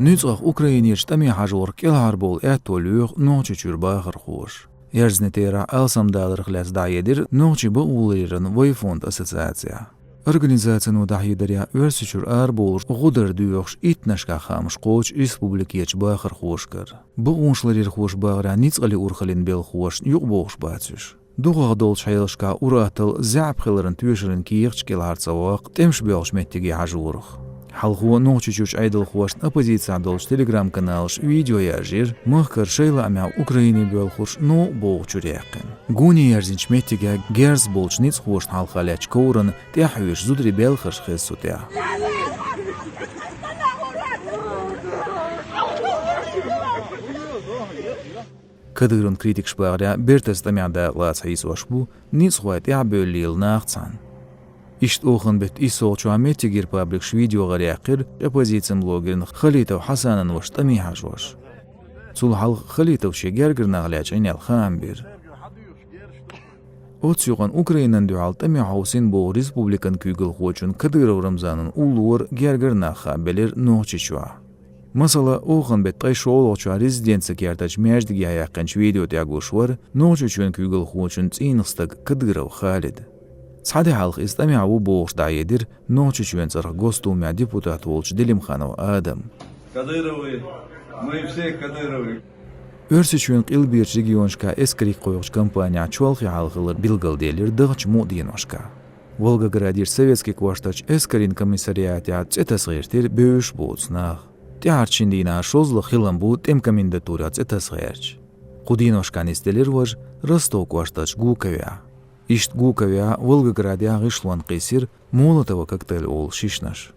نيزغ أوكرانيش تمي حجور كل هربول أتولوغ نوچي چوربا خرخوش. يرزنتيرا ألسام دالر خلاص دايدر نوچي بقوليرن ويفوند أسوسياتسيا. Organizācija dahidarya örsichur arbol gudar duyuqsh itnashka xamsh qoch respublikiyach baxır xoşkar. Bu onşlarir xoş bağra nitsqali urxalin bel xoş yuq boğş batsüş. Duğa dol çayılşka uratıl zapxılırın tüyüşürün kiyixçkel hartsavaq temş belş mettigi hajurux. Halxu noçuçuç aydıl xoş opozisiya dolş telegram kanalş video yajir mıhkar şeyla amya Ukrayni bel xoş no boğçur yaqin. Guni yarzinç mettiga gerz bolç nits xoş halxalaç kourun tehwiş zudri bel xırş xesutya. Kadırın kritik şbağra bertestamyada latsayis oşbu nits xoyt ya böllil naxtsan. İşte oğun bet isolçu mettigir publik video gariyaqir opozisiya blogerin Xalitov Hasanın oş tamiha joş. Sul hal Xalitov şegergir naglaç inel xambir. Otsuğun Ukraynan dual tamiha usin bu respublikan kügül xoçun Kadyrov Ramzanın ulur gergir naxabelir noçiçua. Masala oğun bet tayşoğluçu rezidensiya kertaç mejdigi ayaqanç video tiaguşvar noçiçun kügül xoçun tsinıqstag Kadyrov Khalid. Сади халх истамиаву боғш дайедир ночи чуенцар гостумя депутат Волч Делимханов Адам. Кадыровы, мы все Кадыровы. Өрсі чуен қилбир регионшка эскрик қойғыш компания чуалхи халхылыр билгалделер дығыч модиеношка. Волгоградир советский кваштач эскарин комиссариатя цетасғертер бөш боцнақ. Тиарчиндина шозлы хиламбу тем комендатура цетасғерч. Қудиношкан истелер важ Ростов кваштач Гуковя. Ишт Гуковя Волгоградя гышлуан қесир Молотова коктейль ол шишнаш.